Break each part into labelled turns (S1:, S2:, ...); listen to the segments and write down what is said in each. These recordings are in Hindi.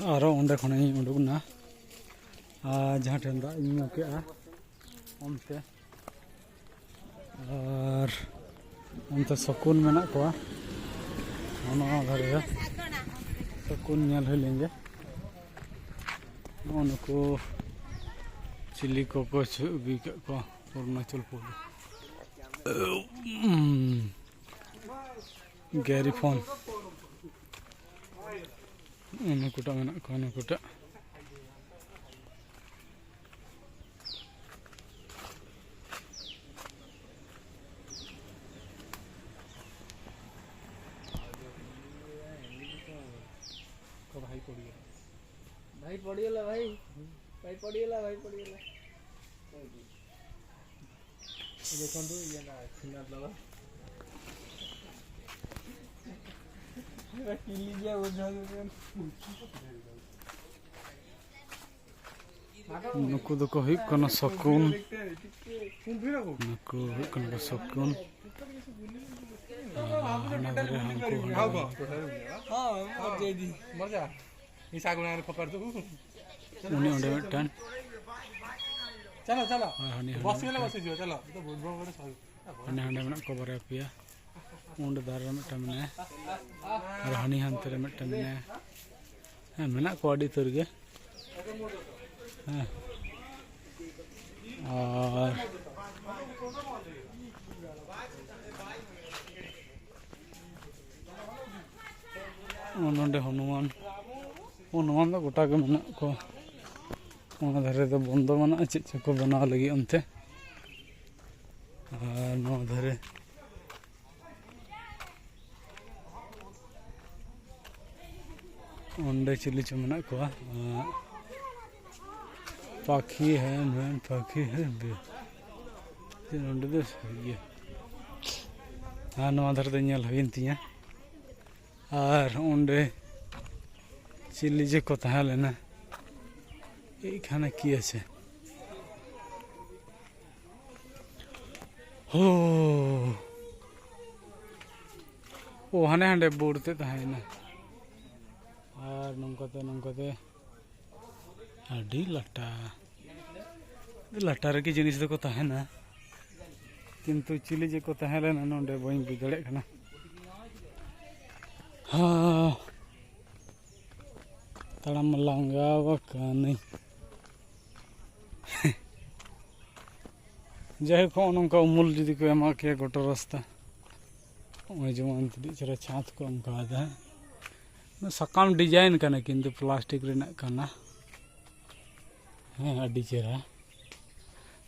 S1: आरो उन्डे खने उडुकना जहाँ ठेन दाग इन ᱧᱩᱠᱮᱜᱼᱟ onte और onte सकून मेना कोआ ono dhare सकून ñel हुई लेंगे उनको चिली को भी को अरुणाचल प्रदेश गैरीफोन उनको मेना को उनको
S2: भाई पड़ियला भाई भाई पड़ियला भाई पड़ियला देखो तो ये ना खिला लगा किली गया वो जा
S1: नुकु दो को हुई कनो सकून नुकु हुई कनो सकून हनारे हमको
S2: हां मर जाई दी मर जा हिसा गुना खपर दो
S1: उन्हें उन्हें टन
S2: चलो चलो बस गेले बस जियो चलो तो बहुत बड़ सही
S1: हने हने में को बरे पिया उंड दार में टमने और हनी हंतरे में टमने है मेना को अडी तुरगे और उन्होंने हनुमान तो गोटा के मेना को धारे तो बंदो मना चेक को बनाव लगी अंते धारे अंडे चिली चो मेना को पाखी है मैन पाखी है अंडे ये हाँ धारे तो नल हुई तीन और अंडे चिली जे को तहा लेना एखाने की आछे हो ओ हाने हांडे बुड़ते तहायना और नंकते अडी लाटा लाटा रे की जिनिस दको तहायना किंतु चिली जे को तहा लेना नोंडे बई बुझ दड़े कना हाँ तड़म लांगाव नहीं जाए को नौका उमुल जुदी को एमा के गोटो रास्ता जेमन तिदी चरा छात को अंका है सकाम डिजाइन कना किंतु प्लास्टिक रेना कना हाँ अडी चेहरा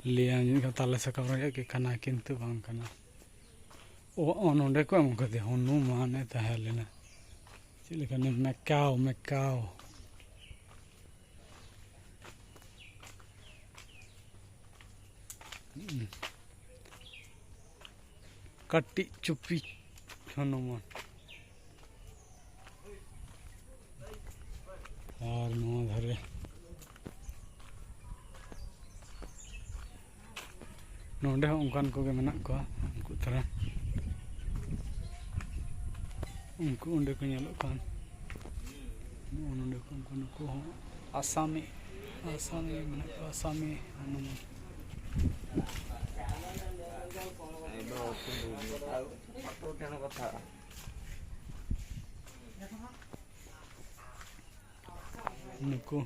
S1: लिया ताले सकाम रे के कना किंतु बांग कना ओ नोंडे को एम कदे हनुमान तहा लेना चिलिकानी मैकाओ मैकाओ कट्टी चुप्पी हनुमान और नवा धरे नोंडे उनकान को मेना को उनको तरह उनको उन्डे को नेलो कान उन्डे को उनको आसामी आसामी मेना को आसामी हनुमान उनको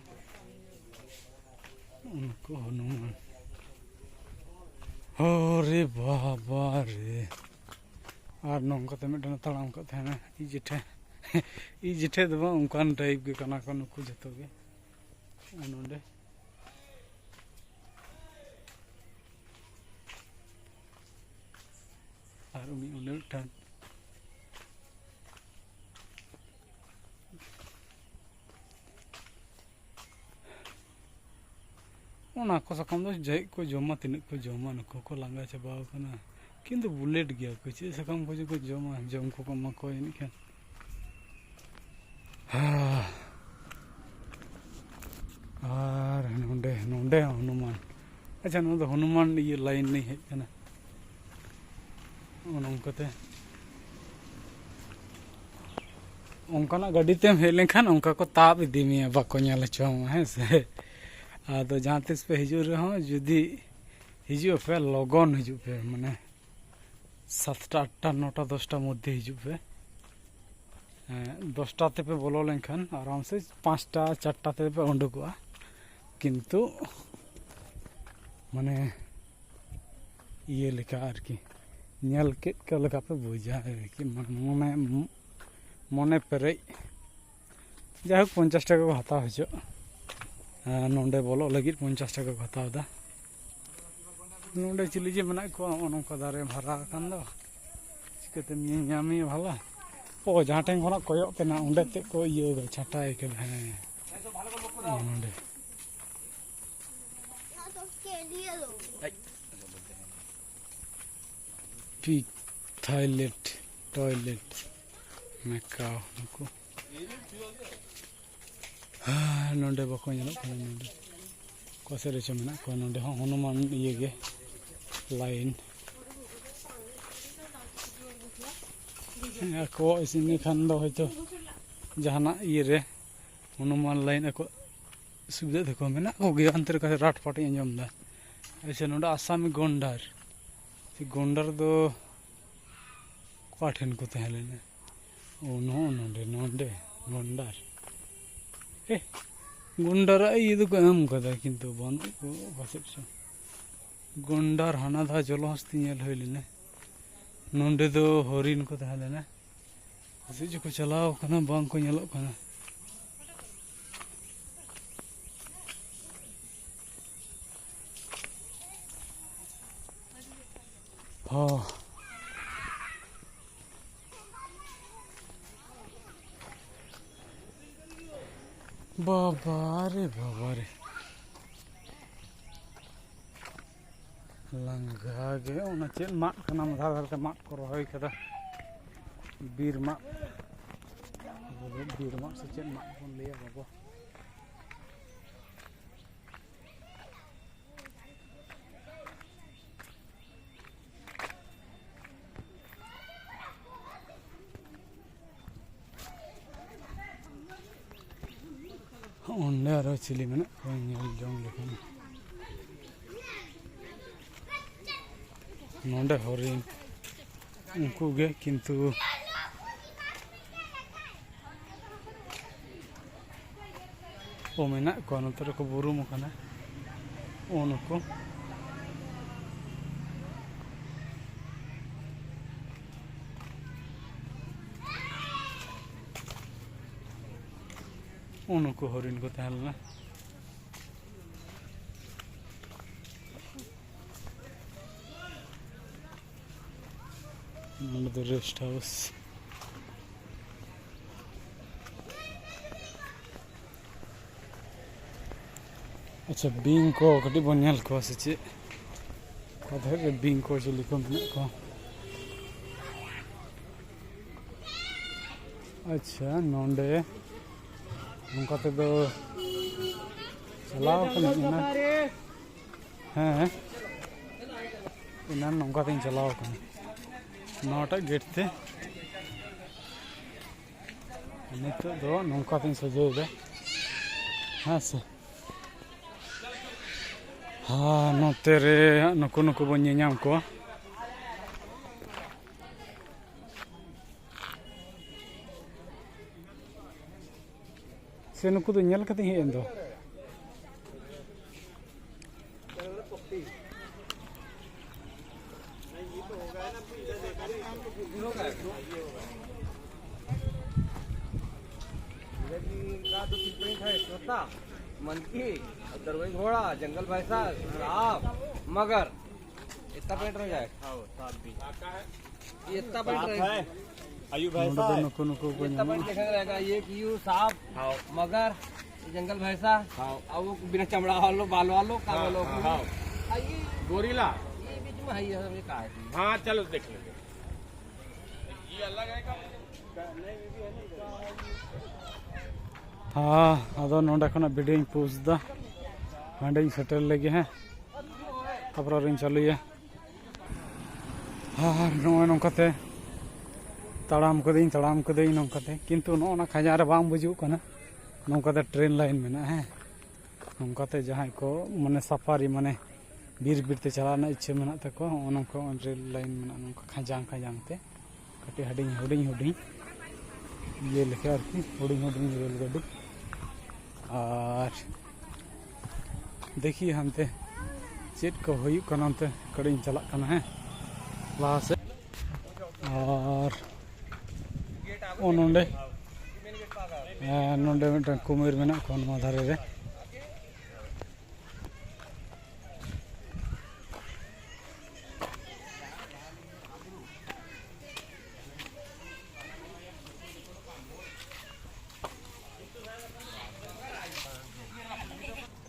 S1: उनको हनुमान अरे बाबा रे और नौकाते मिटन तड़ाम को थे ई जेठे दो उनकान टाइप के कना को नुकु जतो गे नोंडे और उनी उन्हें टन उना को सकम दो जय को जमा तिन को जमा नको को लांगा चबाव कना किंतु बुलेट गया को चे सकम को जमा जम को मा को इन के और नोंडे नोंडे हनुमान अच्छा नो हनुमान ये लाइन नहीं है कना उनकते onkanak gadi tem hej lenkhan onka ko taab idi meya bako nyel hochoma he se ado jahan tis pe hijug rehon judi hijug pe logon hijug pe mane 7টা 8টা 9টা 10টা মধ্যে hijug pe 10টা te pe bolo lenkhan aram se 5টা 4টা te pe ondokoa কিন্তু মানে ইয়ে লেখা আর কি nyal ke লেখা pe বুঝা কি মনে মনে পেরে যাই হোক 50 টাকা হাতাও হয়েছে নন্ডে বলো লাগি 50 টাকা হাতাও দা নন্ডে চিলি যে মেনা কো অনকা দারে ভাড়া কান দো চিকতে নিয়ামি ভালো ও যাহা টেন খনা কয়ো কেনা উন্ডে তে কো ইয়ে ছাটা একে হ্যাঁ নন্ডে pig toilet Macau nuku nonde bako nyalo kono nonde ko sere chemena ko nonde Hanuman iye ge line ako isini khan do hoyto jahana iye re Hanuman line ako subida dekho mena ko ge antar ka rat pati anjom da aise nonde Asami Gondar si Gondar do काठन को तहले ने ओ नो नोंडे नोंडे गोंडार ए गोंडार ये तो काम कदा किंतु बन को बसेछ गोंडार हाना धा जलहस्ती नेल होइले ने नोंडे दो हरिन को तहले ने से जो को चलाओ कना बांग को नेलो कना हां बाबा रे लंगा गे ओना चेन माट कना मधा धरते माट को रहोय कदा बीर माट से चेन माट कोन लिया बाबा onde aro chili mena ko nyel jong lekan nonde horin unku ge kintu o mena ko anotare ko buru mo kana onuko उनको हरिन को तहलना द रेस्ट हाउस अच्छा बींग को कटी बनियाल को से कथे बींग को चली को को अच्छा नोंडे उनका तो चलाओ कना हैं इना नौका तीन चलाओ कना 9टा गेट थे नितो दो नौका तीन सजे दे हाँ से हाँ नोते रे नुकु नुकु बन nyam को से नुकु तो nyel kate hejen do
S3: मनकी दरवेज घोड़ा जंगल भैंसा सांप मगर इतना पेट रह जाए इतना पेट रह
S2: आयु भैंसा
S1: नुकु नुकु को
S3: इतना पेट देखा रहेगा ये कीयू सांप मगर जंगल भैंसा और वो बिना चमड़ा वालो बाल वालो कान वालो
S2: गोरिल्ला
S3: ये बीच में है ये का है
S2: हाँ चलो देख लेंगे ये अलग है का
S1: हाँ अदो नोंडा खना वीडियो पोस्ट दा हांडे सेटल लगे हैं खबर रिन चालू है हाँ नोए नोकाते ताड़ाम कदई नौकाते किंतु नौना खजा रे बांग बुझुग कना नौकाते ट्रेन लाइन मेना है नौकाते जहां को माने सफारी माने बीर बीरते चलाना इच्छा मेना तको नौका रेल लाइन मेना नौका खजांग ते कटे हडिंग हुडिंग ये लेके आरती हुडिंग रेल गाड़ी और देखिए हमते चेत को हुई कनाते कड़िंग चला कना है वहां से और नोंडे नोंडे मिटन कुमिर मेना को नवा धारे रे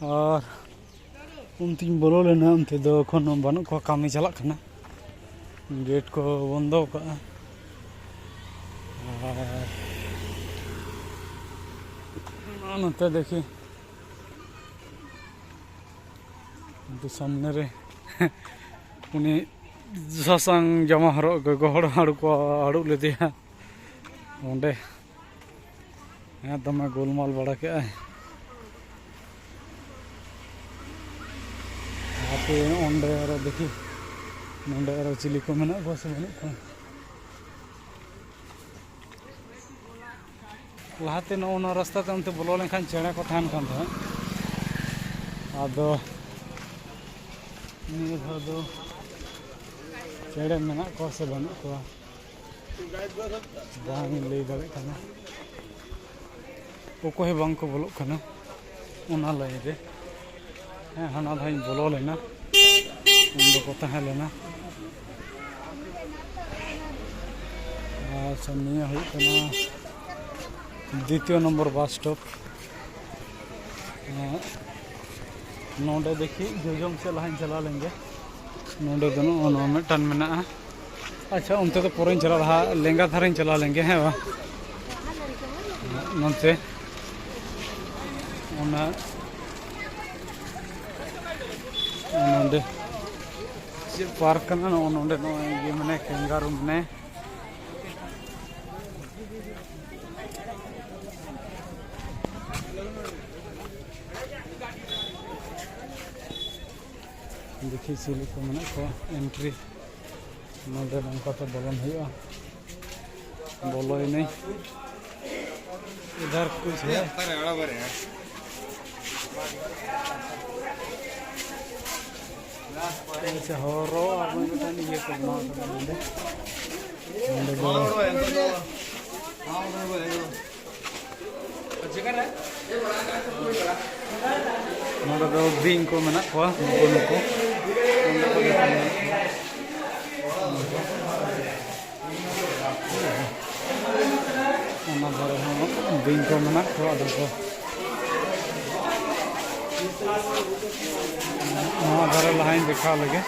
S1: और उनतीन बोलो लेना उनते दो एखन बानु को कामी चला कना गेट को बंदो का नते देखी सामने रे उनी सासांग जमा हरो गहड़ हाड़ को हाड़ू लेदिया ओंडे दमे गोलमाल बड़ा के ओंडे और देखी नोंडे और चिली को मेना बस बनु लहाते नौना रास्ता ते उनते बोलो लेखान चेड़े को थान कान था आदो निये धार दो चेड़े मेना को से बनु को बांग लई दाड़े कना ओको बांग को बोलो कना ओना लई रे हाना धाई बोलो लेना उन को तहे लेना अच्छा निये हुई कना द्वितीय नंबर बस स्टॉप नोडे देखी जोजोम से लहां चला लेंगे नोडे दोनों मिटन मेना अच्छा उनते तो पूरा चला रहा लेंगा धारा चला लेंगे हैं वा नोंते नोंडे पार्क करना नोंडे नो ये मने कैंगारू मने देखिए सिली को मना को एंट्री नोंडे नंका तो बोलन हुआ बोलो ही नहीं इधर कुछ है ऐसे होरो अब बेटा ये करना नोंडे नोंडे बोलो नोंडे दो बिंग को मना को नुको बिंग को मना को अदको धारा लहाइन देखा लगे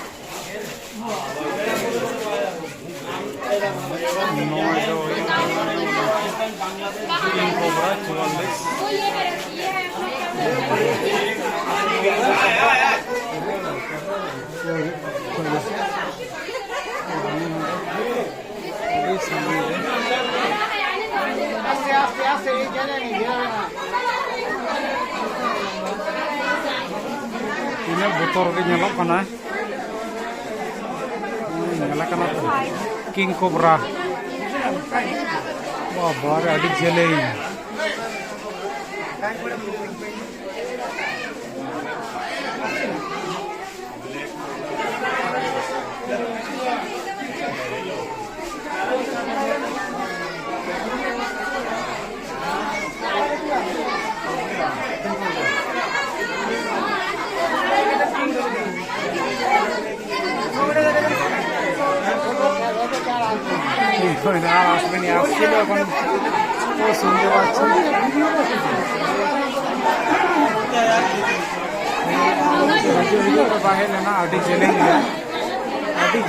S1: ini botol ke nyelok kana nyalakan apa king cobra wah bar adi jeleng ini asli kan oh sungguh wajib ini bahaya na adi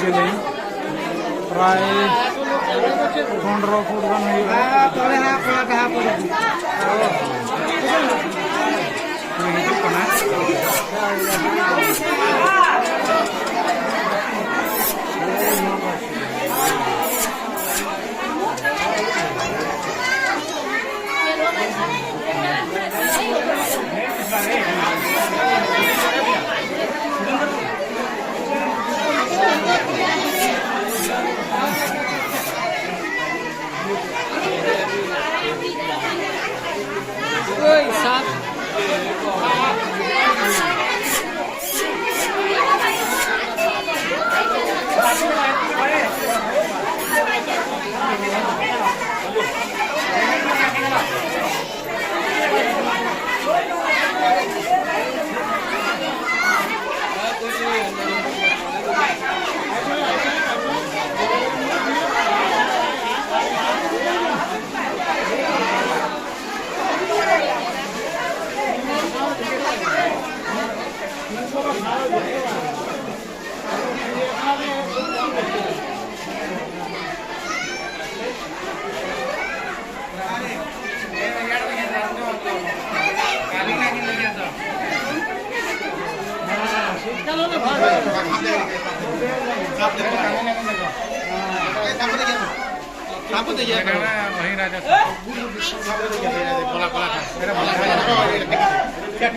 S1: jeleng pray 15 foot kan ini panas वही राजा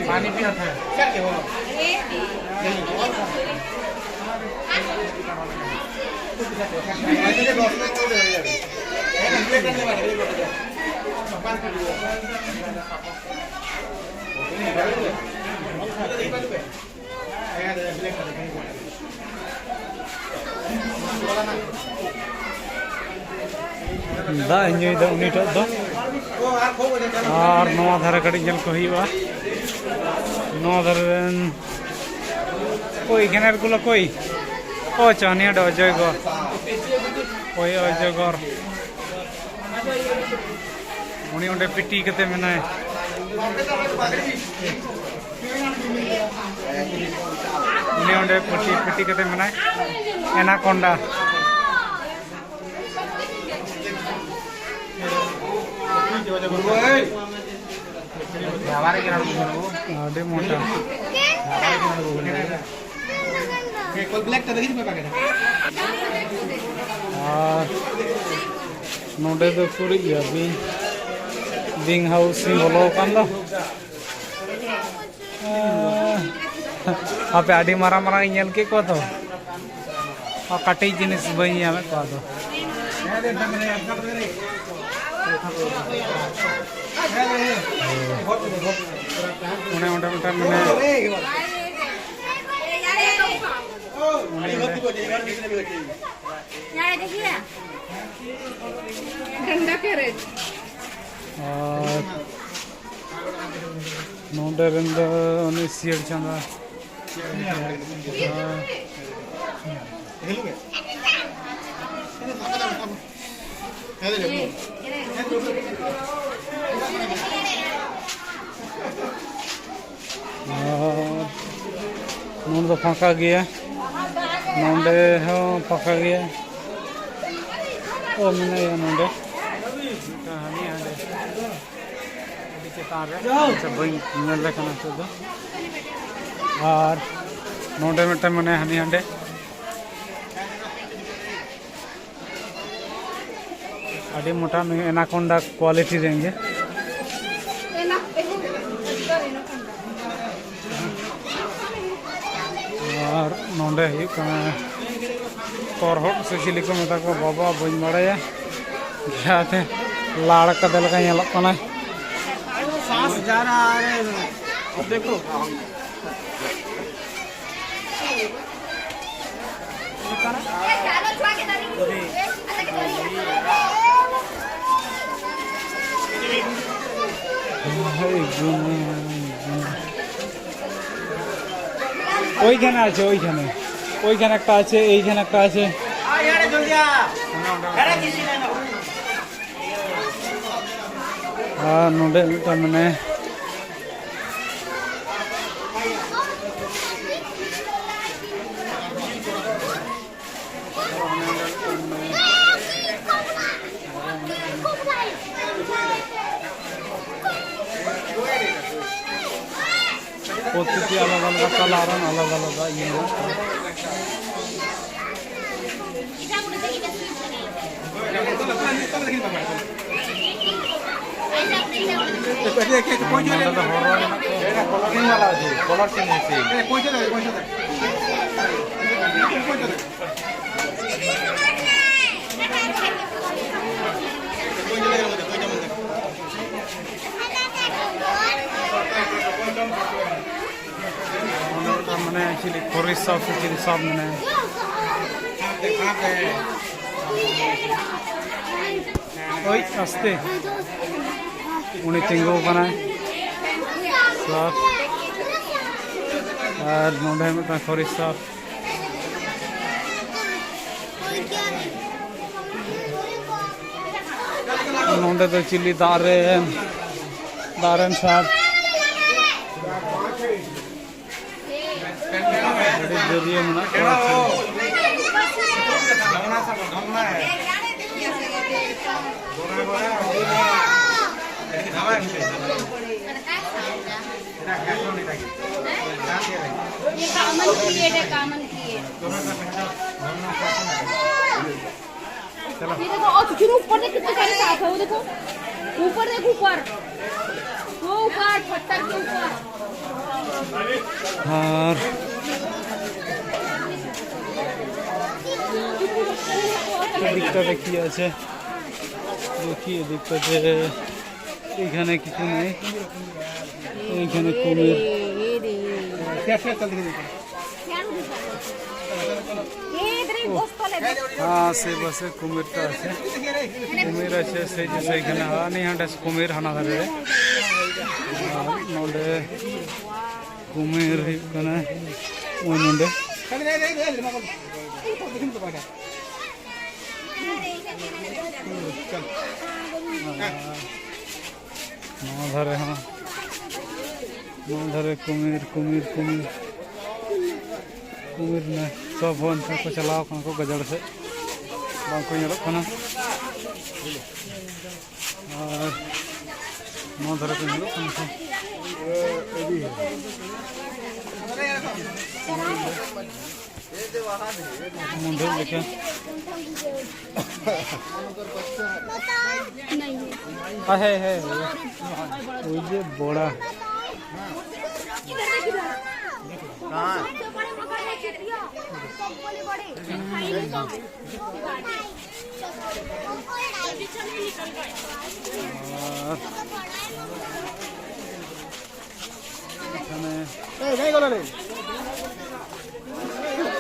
S1: पानी पिया था दा इंजॉय दा उनी टो और नवा धारे कड़ी जल को हुआ नवा धारे कोई गनर गुला कोई ओ चानिया डो अजय गौर कोई अजय गौर उनी उन्हें पिट्टी कते मनाए उनी उन्हें पिट्टी कते मनाए एनाकोंडा अरे मोटा और नोडे दो पूरी अभी बिंग हाउस बोलो कांदा आप आड़ी मारा मारा इंजल के को तो और काटे जिनिस बनी हमें को तो उन्हें उन्हें उन्हें और नोडे रंग उन्हें सीट चंदा नोड तो फाँका गया नोडे हो फाँका गया ओ मैंने ये नोडे कहानी आने चेतान रे सब बन नल लेकर ना तो और नोडे में टम मैंने हनी हंडे अड़ी मोटा में एनाकोंडा क्वालिटी रहेंगे और नोडे करहट से चिली को मेता को बाबा बन बड़ाया क्या थे लाड़ कदल का यहाँ लगता है
S3: सांस जा रहा है अब देखो
S1: ওইখানে আছে ওইখানে একটা আছে এইখানে একটা আছে আর নোডে তার মানে প্রতিটি আলাদা আলাদা কালার আলাদা আলাদা ইয়ে मैंने एक्चुअली कोरिस सब मैंने ओए आस्ते उन्हें तिंगो बनाए साफ और नोंडे में तो खरी साफ नोंडे तो चिल्ली दारेन साफ जरिए मना
S4: कॉमन क्रिएट है कॉमन क्रिएट ये देखो और चुचुरू ऊपर देख कितने सारे साफ है वो देखो ऊपर देखो ऊपर वो ऊपर पत्थर के ऊपर
S1: और दिखता देखिए আছে देखिए दिखता এখানে কিছু নেই এখানে কুমির हाँ से बस कुमिरटा আছে कुमिर আছে সেই যে সেইখানে হানি হাঁটা কুমির হানা ধরে নন্ডে কুমির এখানে ওই নন্ডে धरे हाँ धरे कुमिर कुमिर कुमिर कुमिर ने सब वन को चलाओ को गजड़ से बाको और धरे को मुंडे लेके है वो ये बड़ा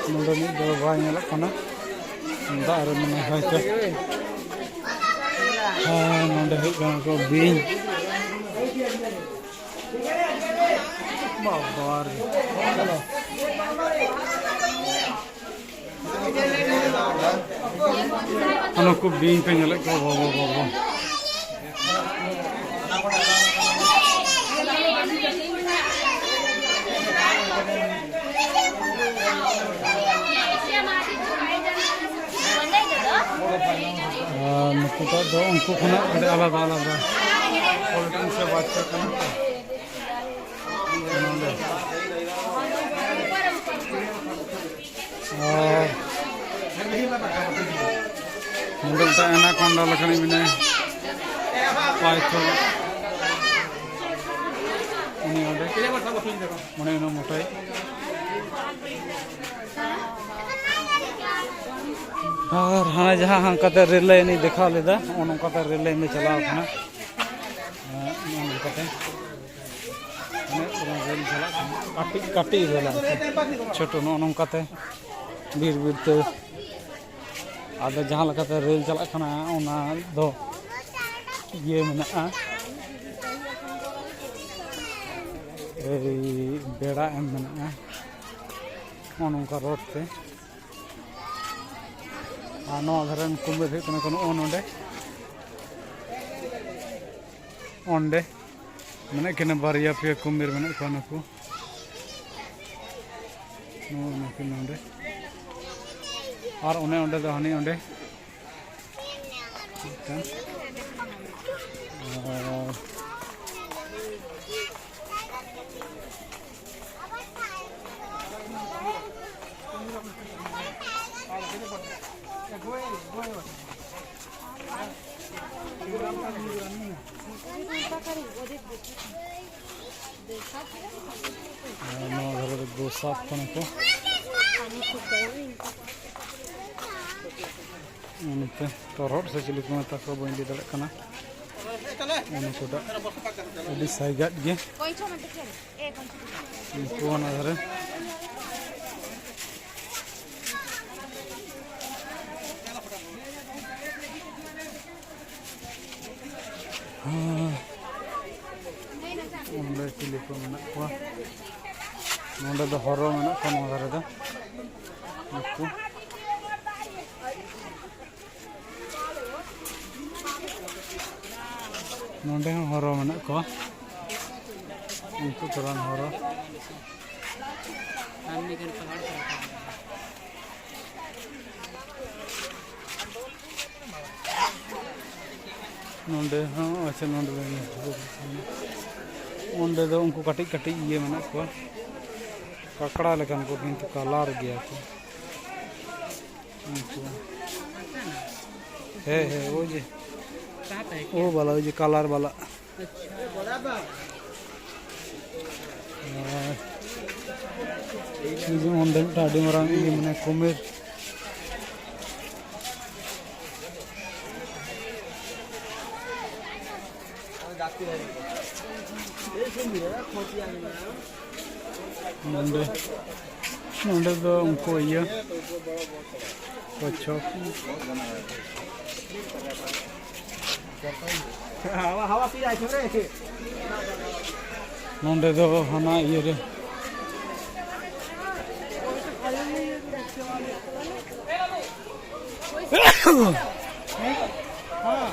S1: मुंडे दो भाई ना दार में है हाँ नोंडे को बीन बाबर अनको बीन पे नले को वो नुकुता दो उनको खुना आलादा आलादा पॉलिटिक्स से बात करते हैं मुंडे ता एनाकोंडा लखनी मिने पाइथो उनी ओंडे मने नो मोटाई और हाँ जहाँ हम कहते रिले नहीं दिखा लेदा उन कहते रिले में चलाओ खाना कहते रेल चला काटी काटी रेला छोटो नो कहते बीर बीर ते आदे जहाँ लगाते रेल चला खाना उना दो ये मना बेड़ा एम मना उनका रोड पे धरन कुमिर नोंडे ओंडे मैंने कि बारिया पे कुमिर मैंने को नोंडे और उन्हें ओंडे तो हनी ओंडे दो साफ करने को तोरहट से चिली को मत को बंदी दड़ कना उनको दा अभी साइगाट गे को ना धरे Onde cili ko menak ko. Onde do horo menak ko nong dare do. Nuku. Nonde horo menak ko. Unku turan horo. Nonde acha nonde lagi. Onde do unku katik-katik iye menak ko. Kakड़ा लेकिन को किंतु कलर गया तो है वो जी वो वाला जी कलर वाला ये onde tadi orang ini mana kumir nonde do unko iya kocok
S3: हवा पी जाए छोरे
S1: nonde do hana iya re
S2: हाँ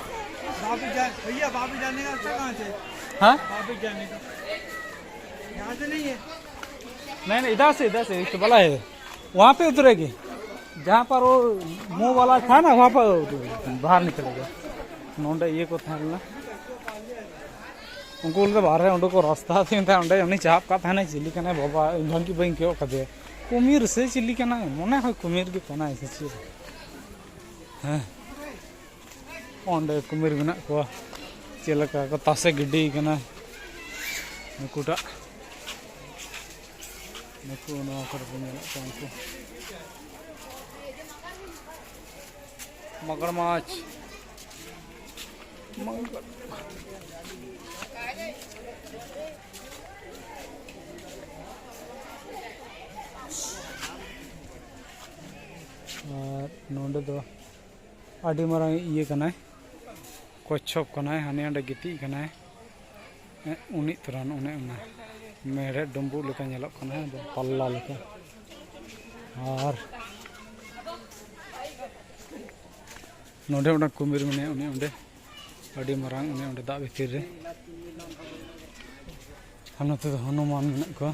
S2: बाबू जान भैया बाबू जाने का रास्ता कहाँ से
S1: हाँ
S2: बाबू जाने का यहाँ से नहीं है
S1: नहीं इधर से तो बला है वहाँ पे उतरेगी जहाँ पर वो मुंह वाला था ना वहाँ पर बाहर निकलेगा नोंडे ये को था ना उनको बोलते बाहर है उनको रास्ता थी था उन्हें हमने चाप का था ना चिल्ली का ना बाबा इंधन की बैंक क्यों कदे कुमीर से चिल्ली का ना मने है कुमीर की कोना ऐसे चीज है ओंडे कुमीर बिना को चिलका को तासे गिड्डी का ना कुटा नको ना कर पुण्य को मगरमच्छ नोंडे दो आदि मारांग इये कनाय कच्छप कनाय हाने अंडे गिति कनाय उनी तरन उने उना मेरे डम्बू लेका नेलक कनाय पल्ला लेका और नोंडे उना कुमिर मने उनी उंडे आदि मारांग उनी उंडे दा भितर रे हनते हनुमान मेना को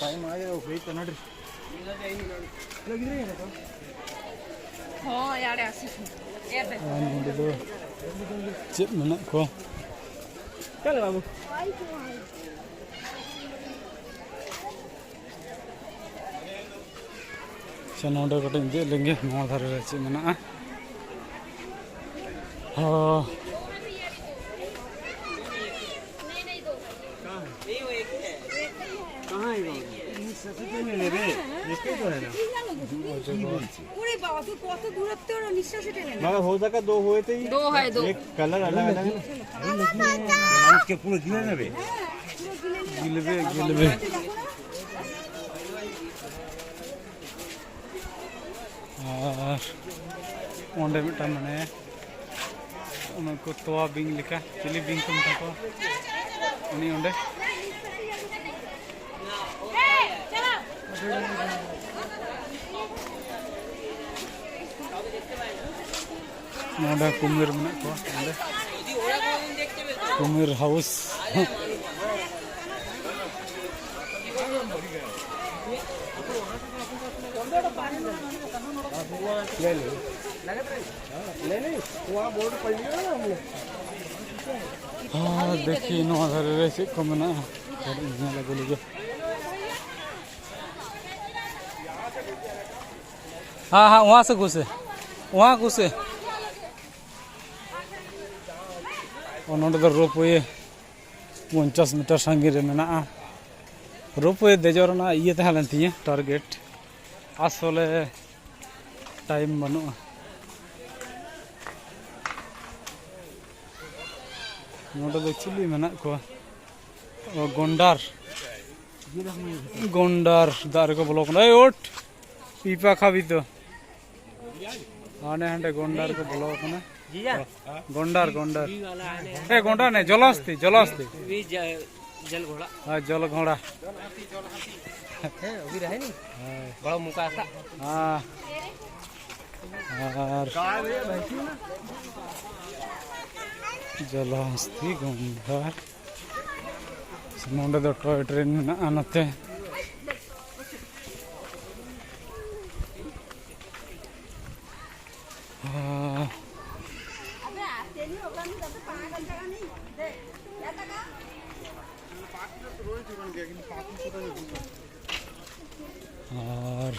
S2: टाइम आ गया वही तो नड लग रही है ना
S4: हाँ यार ऐसे ये बे
S1: नोंडे दो चेप मेना को
S2: चल बाबू
S1: नोंडे कटे दे लेंगे नवा धारे रे चे मेना हाँ
S2: कहाँ है वो सस्ते में ले रे इसके तो है ना
S5: पूरे बाबा तो कत दूरत्व और निश्वास टेने
S2: मगर हो सका दो हुए थे
S4: दो है दो
S2: एक कलर अलग अलग है इसके पूरे गिले ना बे
S1: गिलबे और ओंडे मिटा माने उनको तोवा बिंग लिखा चिली बिंग को मिटा को उनी ओंडे नोंडे कुमिर मेना को ओंडे कुमिर हाउस
S2: ले वहाँ बोर्ड पड़ लिया ना हमने
S1: हाँ देखिए नवा धारे रे चे को मेना लगे लगे हाँ हाँ वहाँ से घुसे और नोंडे दो रोप ये 50 मीटर सांगी रे मेना रोपवे देजोरना ये तहलन तिया टारगेट आसले टाइम बनुआ नोडे दो चिली मेना को गोंडार गोंडार दार को ब्लॉक ना ओट पीपा खाबी तो आने हंडे गोंडार को ब्लॉक ना गोंडार गोंडार ए गोंडार ने जलास्ती जलास्ती
S3: जल घोड़ा
S1: हाँ जल घोड़ा
S3: अभी रहे नहीं बड़ा मुका सा
S1: हाँ और जलास्ती गोंडार नोडे दो टॉय ट्रेन में आनते और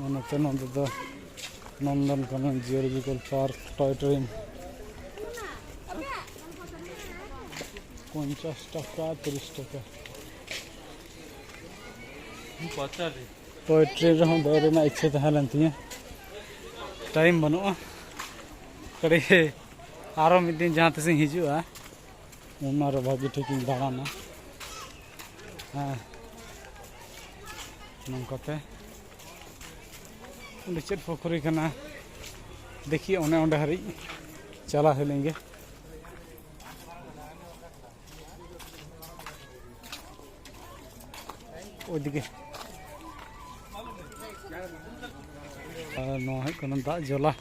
S1: नोते नोते दो Nandankanan geological park toy train 50 টাকা 30 টাকা टॉय ट्रेन रहा दौरे ना इच्छा तहलन तिया टाइम बनुआ कड़े आरो मिद दिन जहाँ तक हिजुआ उनार भागी ठीक दाड़ाना हाँ नौकाते चेद पोखरी खाना देखिए उन्हें उन्हें हरी चला लेंगे ओदिके दाग जला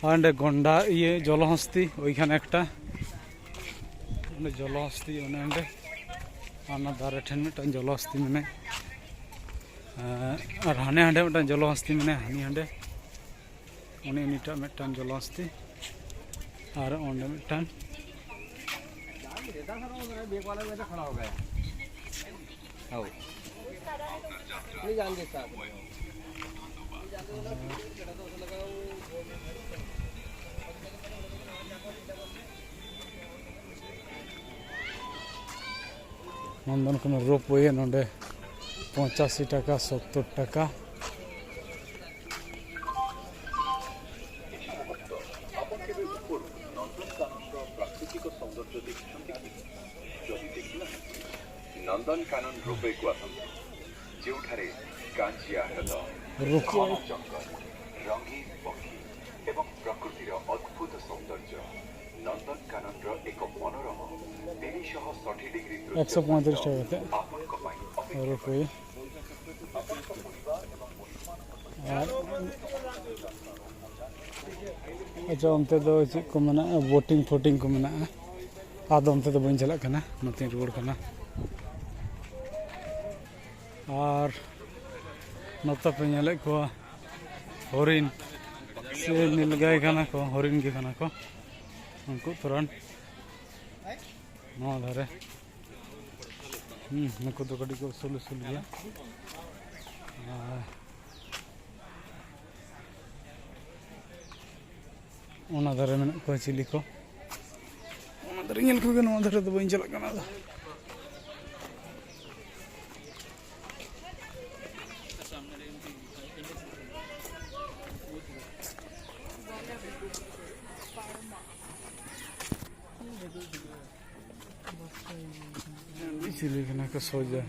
S1: अंडे गोंडा ये जलहस्ती ओइखाने एकटा जलहस्ती अंडे आना दारे ठेन मिटन जलहस्ती मेने और हाने हांडे मिटन जलहस्ती मेने हानी हांडे उनी उनीटा मिटन जलहस्ती और ओंडे मिटन
S3: बेग वाला में तो खड़ा हो गया आओ नहीं जाएंगे साहब
S1: नंदनकानन रोपवे नोडे 85 টাকা 70 টাকা
S6: नंदनकानन रोपवे को आसंतु जोठारे कांचिया हृद जंगल रंगीन पक्षी एवं प्रकृतिर अद्भुत सौंदर्य नंदनकानन एक मनोरम 360 डिग्री
S1: 135 টাকাতে रोपवे और अच्छा उनते दो चेक को मना बोटिंग फोटिंग को मना आदो उनते तो बन चला करना नती रोड करना और नता पे नेले को हरिन से नीलगाय खाना को हरिन के खाना को उनको तुरंत नौ धारे नुको तो कड़ी को सुल सुल गया ओना धारे में को चिली को ओना धारे नेल को नौ धारे तो बन चला करना चिली खाना को सोजा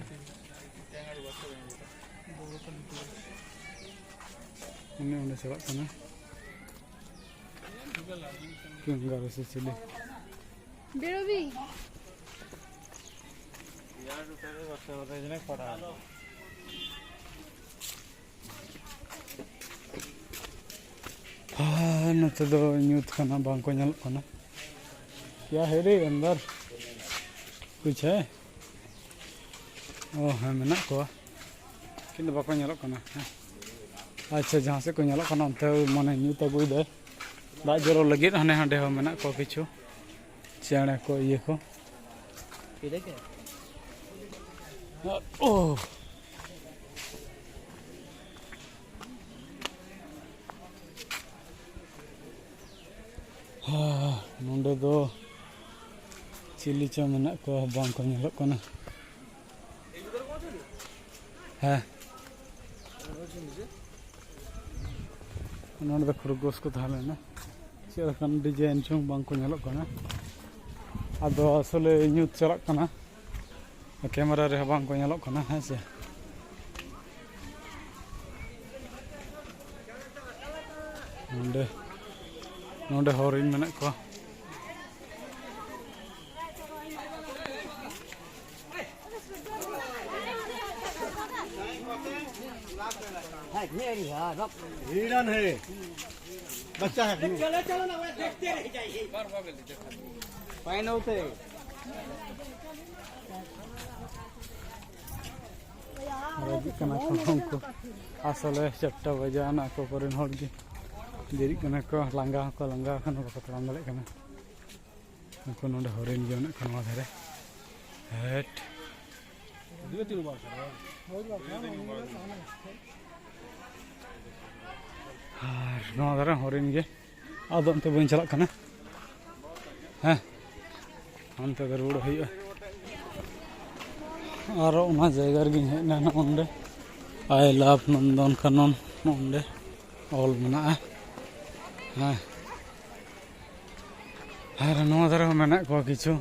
S1: उन्हें उन्हें चला करना क्यों गारे से चिली
S4: बेरोबी
S1: हाँ न तो दो न्यूज़ खाना बांको नल खाना क्या है रे अंदर कुछ है ओ हाँ मेना को किंतु बाको नलो खाना अच्छा जहाँ से को नलो खाना अंते माने न्यूज़ अगुई दे दाग जरो लगे हाने हांडे हो मेना को किछु चेणे को ये को ओ हाँ नोंडे दो चिली चो मेना को बांग को नेलो कना हाँ नोंडे खरगोश को थालेना चेलकान डिजाइन चो बांग को नेलो कना आदो असले न्यूज चलक कना कैमरा रे बांग को नेलो कना है से नोंडे नोंडे हरिण मेना को
S2: हिरन है बच्चा है
S3: फाइन होते
S1: रजी कना को उनको असले 4 बजे आना को करेन हर गे देरी कना को लांगा खन को तराम दले कना उनको नोंडे हरिण जोन खनवा धरे हेट और नोआ धरे हरिण गे आदो अंते बन चला कना हाँ अंते रुड़ हुआ और उना जगह रे हेना ओंडे I love Nandan Kanan ओंडे all मना हाँ और नोआ धरे मेना को किछु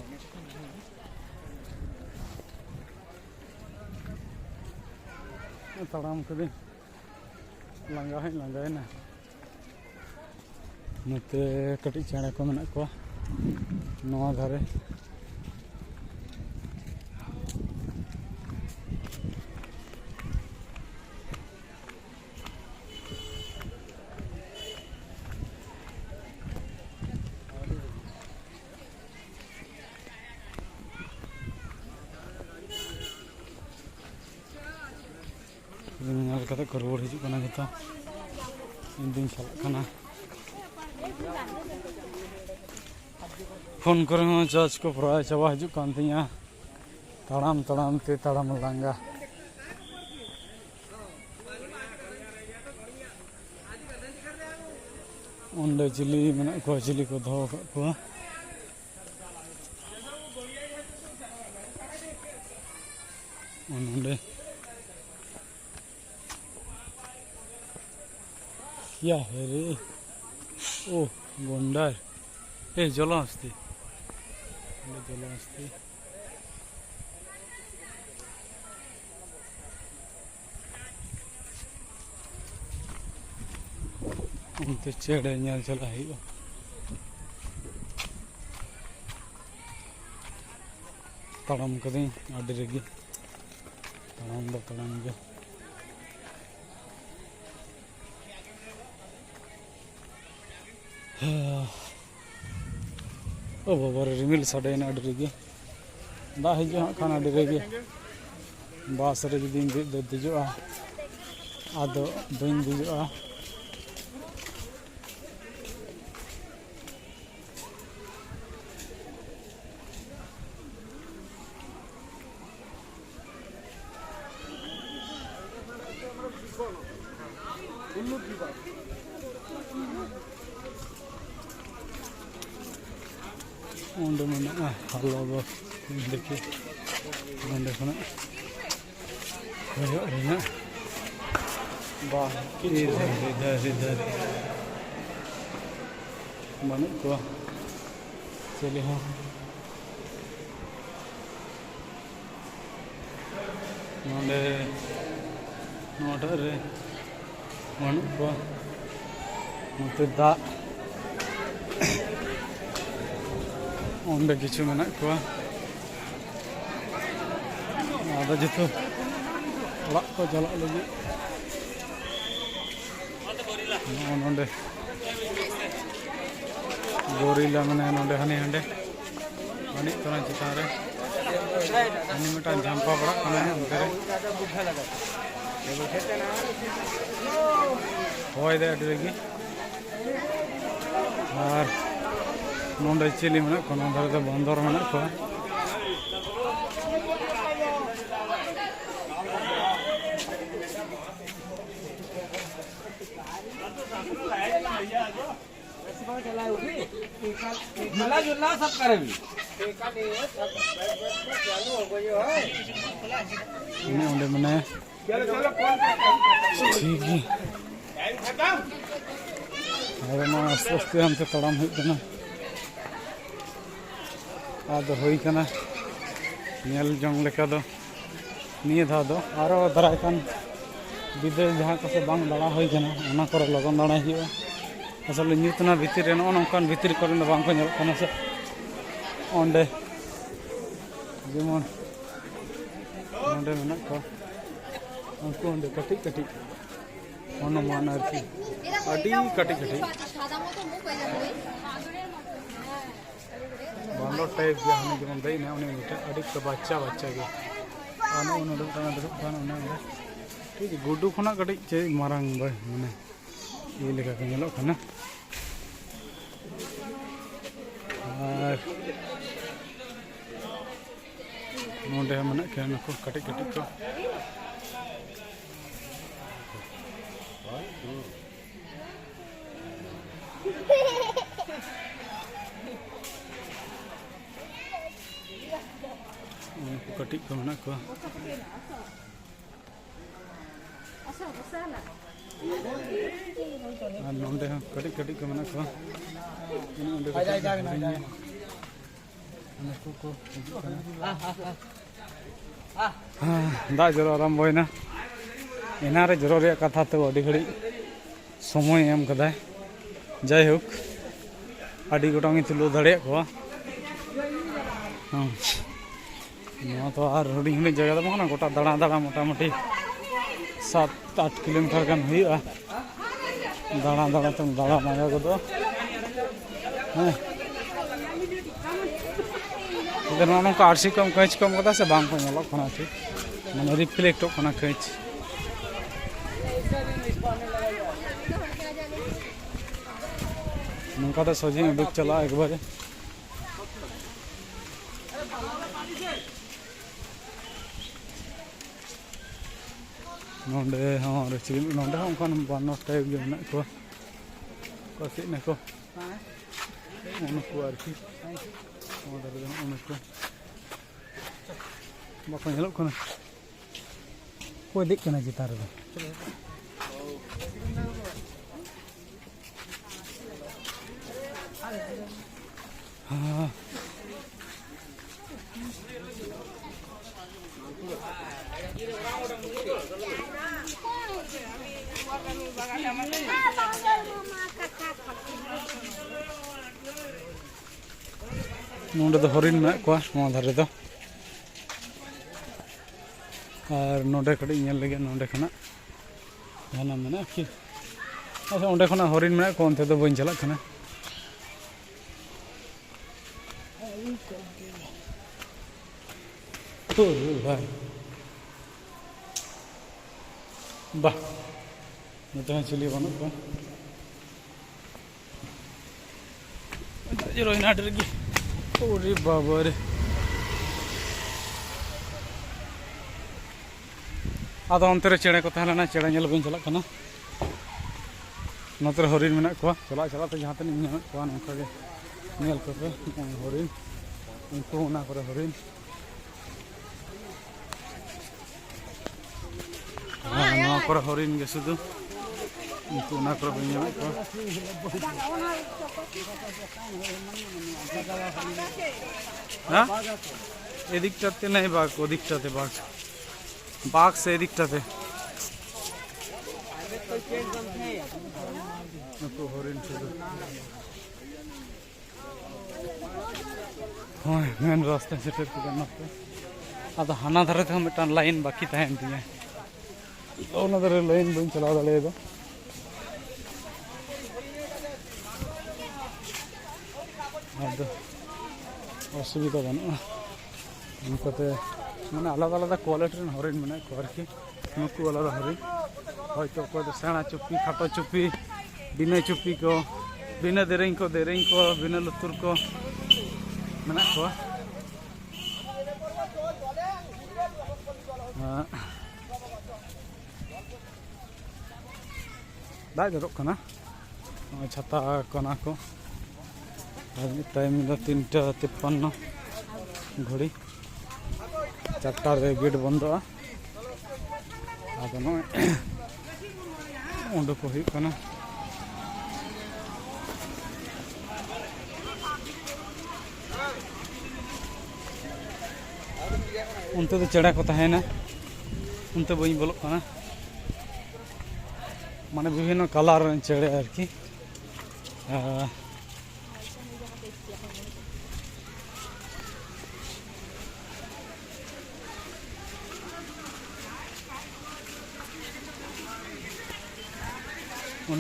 S1: तड़ाम कदी लांगा है ना नते कटी चेड़ा को मेना को नोआ धारे कते को रोड हिजु कना जता इंदिन चलना फोन करे चार्ज को प्राय चाबा हिजु कान तिया तड़ाम ते तड़ाम लांगा ओंडे चिली मेना को चिली को दो को ओंडे क्या है रे ओ गोंडार ए जला आस्ती उनते चेड़े ñal चला है तड़म कदी आडे रेगी तड़म गे ओ बाबा रिमिल साडेना आडे रेगी दा हिजु खान आडे रेगी बास रे जुदी दजुआ आदो बइन दजुआ ओंडे मना हल्ला बो देखिए ओंडे खना होना वाह इधर मन को चले हाँ नोंडे नोटरे मन को मते दा ओंडे किछु मेना को आदा जितो ओड़ाग को चला लगी नोंडे गोरिल्ला माने नोंडे हानि हंडे हानि तोना चिता रे हानि मिटा जंपा पड़ा खाना उनते रे होय दे अडरेगी और नोंडे चिली मेना को नोंडे दे बंदर मेना को
S3: मिला जुलना सब करे भी
S1: ini onde mana ठीक ही अरे ना आस्ते हमसे तड़ाम हुई कना आदो हुई कना नेल जंग लेका दो निये धा दो आरो दराय कान विदेश जहाँ को से बांग दाड़ा हुई कना ओना करे लगन दाड़ा हियो असल न्यूतना भीतर रे नोनकान भीतर करे बांग को नेल कना से ओंडे जेमन ओंडे मेना को उनको ओंडे कटिक कटिक अनुमान आरती अड़ी कटिक कटिक बांडो टाइप जहाँ जेमन दई ने उन्हें मिटा अड़ी का बच्चा बच्चा के आने उन्हें दुक ताना दुक ताना उन्हें ठीक है गुड्डू खना कटिक चे मारंग भाई मने ये लेका के नेलो खाना और नोंडे मने के नको कटिक कटिक को कटिक को मना को नोंडे कटिक कटिक को मना को दा जरो आरम्भ होइना एना रे जरो रे कथा तो अडी घड़ी समय एम कदाय जाय होक अडी गोटांग तुलो दाड़े को ना तो आर हुडी हुडी जगह दो ना गोटा दाड़ा दाड़ा मोटामुटी 7-8 किलोमीटर गान हुआ दाड़ा दाड़ा तुम दाड़ा मांगा को दो इधर ना का आरसी कम कैच कम कदा से बांग को नेलो खाना ठीक माने रिफ्लेक्ट खाना कैच नंका तो सजी उडुक चला एक बार नोंडे हाँ रेची नोंडे हाँ उनका बानो टाइप जो ना को कसी ने को उनको आरती उधर उनको बाको नेलो को कोई दिख ना जितार दो हाँ नोंडे तो हरिण में को नों धारे दो और नोंडे कड़ी नेल लगे नोंडे खना जाना मने कि अच्छा ओंडे खना हरिण में को ओनते तो बइन चला खना तो भाई वाह मैं तो चलिए बनो को जरो इन डर की ओरे बाबा रे आदो अंतरे चेड़े को तहलना चेड़े नेल बइन चला कना नतर हरिण मेना को चला चला तो जहां तनी नेल को नका के नेल को हरिण उनको ना करे हरिण ना करे हरिण के सुदु उनको ना करे बइन को हां एदिकटाते नहीं बाग ओदिकटाते बाग बाग से एदिकटाते उनको हरिण सुदु हाँ मेन रास्ते से ट्रिप करना पे आधा हाना धरे थे मिटान लाइन बाकी था एम दिया तो ना धरे लाइन बन चला डाले तो आधा असुविधा बना उनको तो मैंने अलग अलग क्वालिटी हरिण मैंने करके नुकु अलग हरिण हयतो कोई सेणा चुप्पी खाटो चुप्पी बिना चुप्पी को बिना देरें को बिना लुतुर को मेना को दा जरूर कना छाता कना को टाइम ᱫᱚ 3:53 घड़ी 4टा रे गेट बंदोगा आदो नय ओंडो को हुई कना उनते तो चढ़ा को तहेना उनते बई बोलो कना माने विभिन्न कलर चढ़े आरकी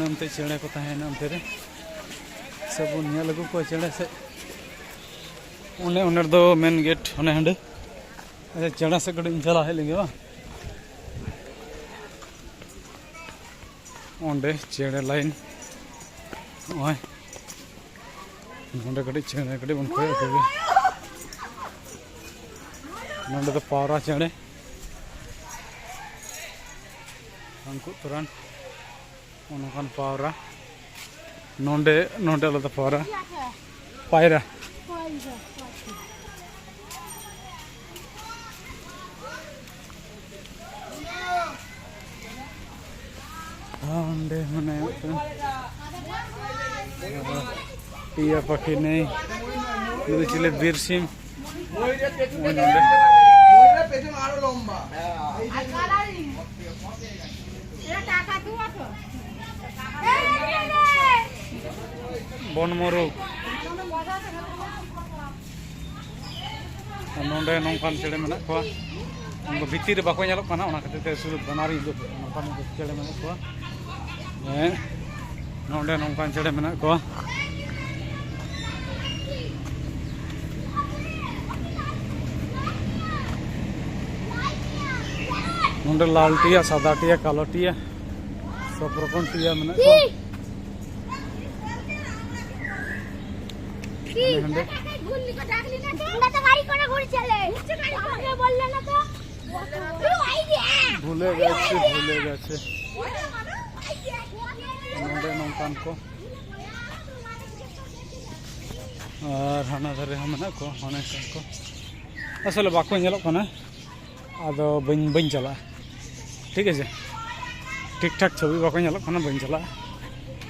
S1: उनते चढ़े को तहेना उनते रे सब उन्हें लगू को चढ़े से उन्हें दो मेन गेट उन्हें हंडे अच्छा चढ़ा से कड़ी चला है लेंगे वा ओंडे चढ़े लाइन ओए ओंडे कड़ी चढ़े कड़ी बन कोई कोई नोंडे तो पावरा चढ़े हमको तुरंत उनखान पावरा नोंडे नोंडे लो तो पावरा पायरा मैंने टिया पक्षी नहीं चिले बीर सिम बन मोरू नोंडे नौकान चढ़े मेना को उनको भीतर बाको नेलोग काना ओना खातिर ते सुरु बनारी नौकान चढ़े मेना को नोंडे नौकान चढ़े मेना को नोंडे लाल टिया सादा टिया कालो टिया सब रकम टिया मेना को भूले गए नौकान को और हाना धरे मेना को हाने को असल बाको नेलोग काना आदो बइन चला ठीक है ठीक ठाक छवि बाको नेलोग काना बइन चला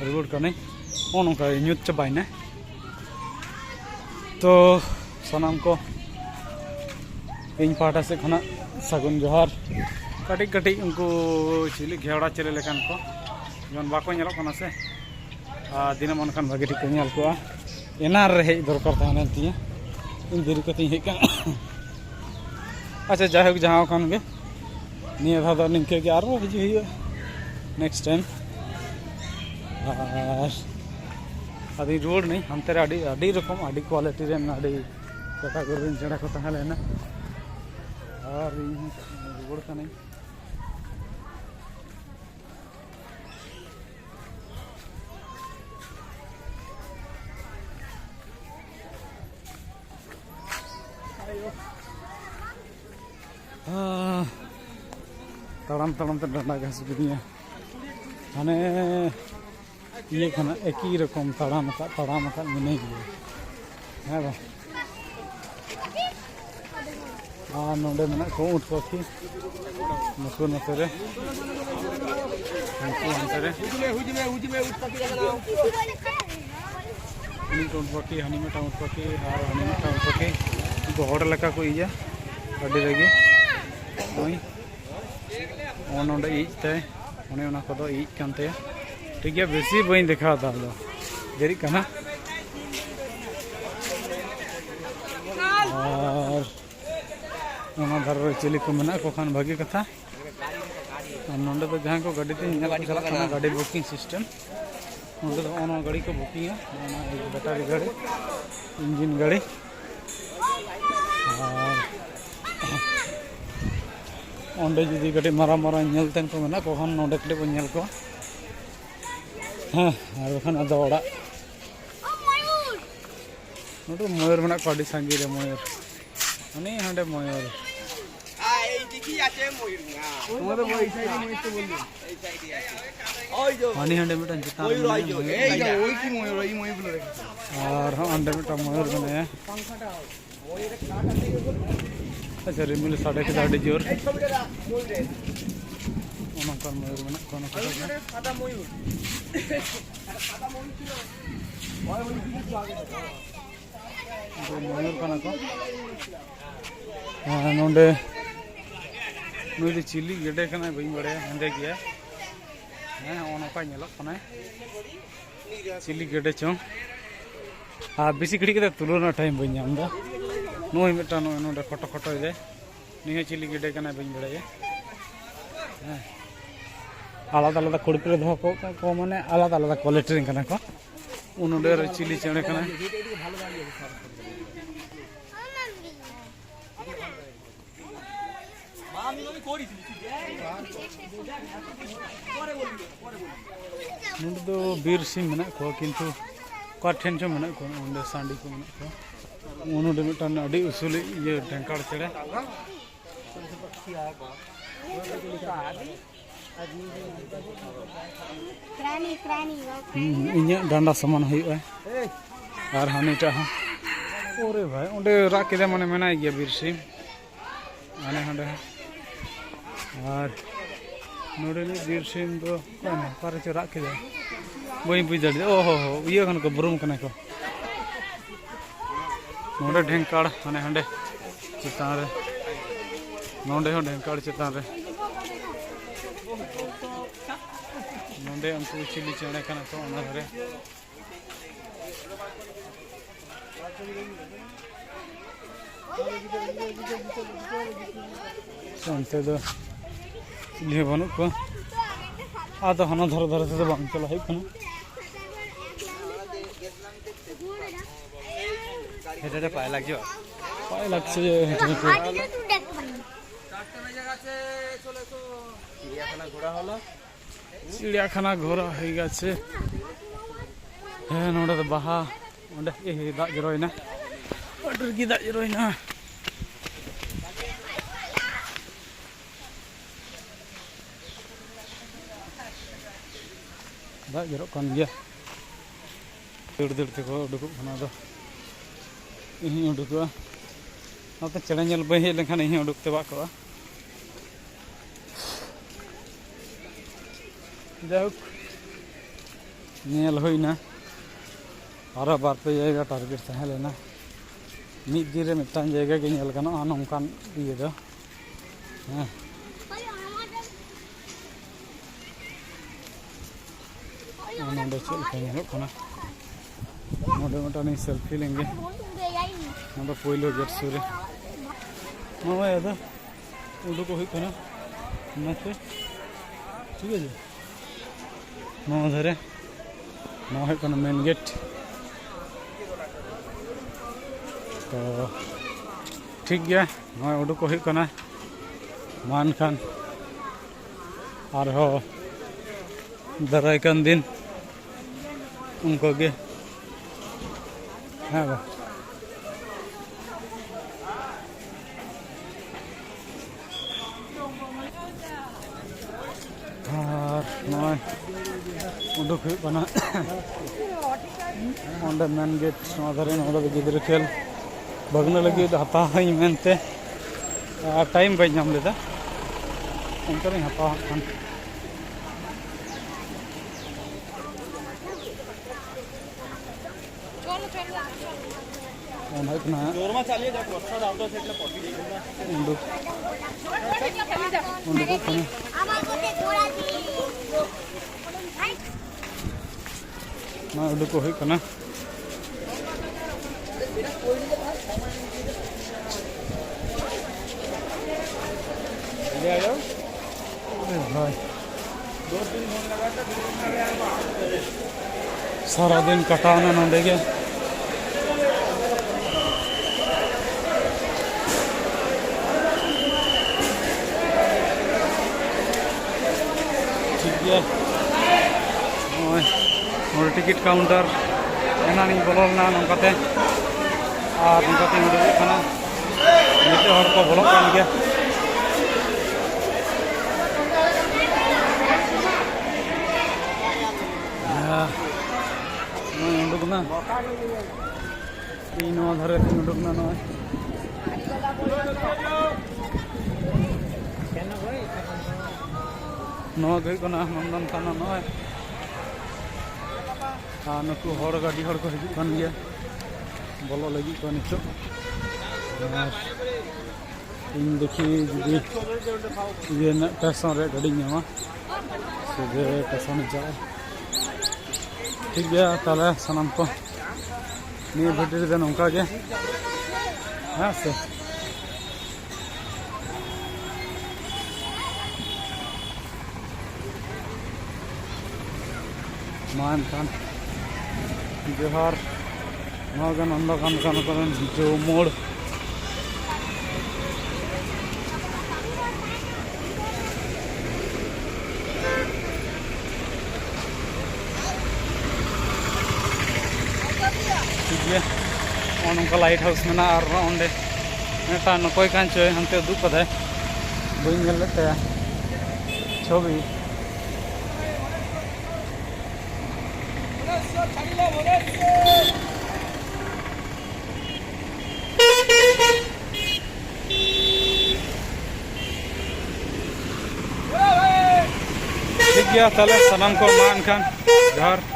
S1: रुवाड़ कने ओनका न्यूज चाबाइना तो सनाम को इन पाटा से खना सगुन जोहार कटी कटी उनको चिली घेवड़ा चले लेकान को जन बाको नेलोग काना से दिनम अनकान भागे ठीक नेल को एनार रे हेज दरकार ताहना तिया इन देरी कति हे कान अच्छा जाहोक जहां कान गे निया धा दो निके के आरो हिजु हियो नेक्स्ट टाइम अभी रोड नहीं हम तेरे अड़ी रकम अड़ी क्वालिटी रे अड़ी कैटेगरी जड़ा को तहां लेना और रोड का नहीं तड़म तड़म तो डंडा घास गिदिया हाने ये खाना एक ही रकम तड़ाम मिने गए है बा नोडे मेना को उठ पक्षी नुकु नते रे उठ पक्षी हानी में उठ पक्षी और हानी में उठ पक्षी उनको हॉर्डर लगा को इया अड्डी रेगी ओई ओनोंडे इजते ओने ओना को दो इज कानते ठीक है बेसी बइन देखा था देरी कना और ओना धर चिली को मेना को खान भागी कथा नोंडे तो जहां को गाड़ी ते चला खाना गाड़ी बुकिंग सिस्टम नोंडे तो ओना गाड़ी को बुकिंग है ओना बैटरी गाड़ी इंजन गाड़ी और ओंडे जुदी कटे मारा मारा नेलतेन को मेना को खान नोंडे कटे को नेल को हाँ और खान अदा ओड़ा नोटो मयूर मेना को अडी सांगी रे मयूर अने हांडे मयूर
S3: এই দিকে আছে ময়ূর না তোমাদের ওই সাইডে ময়ূর তো বললি এই সাইডে আছে
S1: हानी हांडे मिटन चितान रे और हांडे मिटन मयूर बने अच्छा रिमिल साढ़े के दाढ़ी जोर ओनकर मयूर बने कोन मयूर कना को नोंडे नुई चिली गेडे कना बई बड़े हेंदे गया हैं ओनका नेलो कना चिली गेडे चो आ बेसी घड़ी के तुलना टाइम बई नामदा नुई मिटा नोंडे फोटो फोटो दे निहे चिली गेडे कना बई बड़े हैं आलादा आलादा कुड़पे दो को माने आलादा आलादा क्वालिटी कना को उनोंडे चिली चेणे कना नोंडे दो बीर सिंह मेना को किंतु का ठेन चो मेना को ओंडे सांडी को मेना को उनोंडे मिटान अडी उसूल ये ढेंकाड़ चेड़े इन्या डांडा समान हुआ और हानिटा ओरे भाई ओंडे राग के माने मेना गया बीर सिंह आने हांडे और नोडे बीर सिंह दो कोने पारे चो राग के बई बुझ दे ओहो ये खन को बुरुम कने को नोडे ढेंकाड़ आने हांडे चितान रे नोडे हो ढेंकाड़ चितान रे नोडे उनको चिली चेणे कना को ओना धरे संते दो चिली बनु को आ तो हना धर धर से बांग चला है कना हेटे पाए लाग जो पाए लाग से हेटे को चिड़ियाखाना घोड़ा हो गए नोडे तो बाहा ओंडे दाग जरोयना अडर की दाग जरोयना दाग जरो कान गया दड़ दड़ ते को उडुक खाना दो इही उडुकवा नाते चेड़े नेल बई हेज लेखान इही उडुक ते बाको जाहुक नेल होइना और बार पे जायगा टारगेट तहे लेना मिद दिन रे मिदटान जायगा के नेल गानो नोंकान इये दो हां नोंडे चल खेलो कना नोंडे मिदटान सेल्फी लेंगे नोंडे पहिलो गेट सुरे मामा यादा उडुक होई कना मते ठीक है नौ धरे नौ है कना मेन गेट तो ठीक गया नौ उडुक होई कना मान खान और हो दरायकान दिन उनको गे हाँ बा और नौ उडुक हुई बना ओंडे मेन गेट नौ धरे नौ गिद्र खेल बगने लगे हता मेनते टाइम बी नाम लेदा उनका हता खान उडुक हुई कना भाई सारा दिन कटाना नोंडे के ठीक है टिकिट काउंटर एना नहीं बोलना नौकाते और नौकाते उडुक खाना नीचे हर को बोलो कान गया उडुकना ᱤᱧ ᱱᱚᱣᱟ ᱫᱷᱟᱨᱮ ᱛᱤᱧ ᱩᱰᱩᱠᱱᱟ ᱱᱚᱜᱼᱚᱭ ᱱᱚᱣᱟ ᱜᱮ ᱦᱩᱭᱩᱜ ᱠᱟᱱᱟ ᱱᱚᱱᱫᱚᱱ ᱠᱟᱱᱚᱱ ᱱᱚᱜᱼᱚᱭ ᱟᱨ ᱱᱩᱠᱩ ᱦᱚᱲ ᱜᱟᱹᱰᱤ ᱦᱚᱲ ᱠᱚ ᱦᱤᱡᱩᱜ ᱠᱟᱱ ᱜᱮᱭᱟ ᱵᱚᱞᱚ ᱞᱟᱹᱜᱤᱫ ᱠᱚ ᱱᱤᱛᱚᱜ ᱟᱨ ᱤᱧ ᱫᱮᱠᱷᱤ ᱡᱩᱫᱤ ᱤᱭᱟᱹ ᱨᱮᱱᱟᱜ ᱴᱮᱥᱚᱱ ᱨᱮ ᱜᱟᱹᱰᱤᱧ ᱧᱟᱢᱟ ᱥᱚᱡᱷᱮ ᱴᱮᱥᱚᱱᱤᱧ ᱪᱟᱞᱟᱜᱼᱟ ᱴᱷᱤᱠ ᱜᱮᱭᱟ ᱛᱟᱦᱞᱮ ᱥᱟᱱᱟᱢ ᱠᱚ ᱱᱤᱭᱟᱹ ᱵᱷᱤᱰᱤᱭᱳ ᱨᱮᱫᱚ ᱱᱚᱝᱠᱟ ᱜᱮ ᱦᱮᱸ ᱥᱮ ᱢᱟ ᱮᱱᱠᱷᱟन ᱡᱚᱦᱟᱨ ᱱᱚᱣᱟ ᱜᱮ ᱱᱚᱱᱫᱚᱱ ᱠᱟᱱᱚᱱ ᱡᱚ ᱢᱳᱲ ठीक है नौका लाइट हाउस में और अंडे मिट्टा नकय कान चो हंते उदूक कदाय बी छवि ठीक गया ताले सलाम को मान खान जहर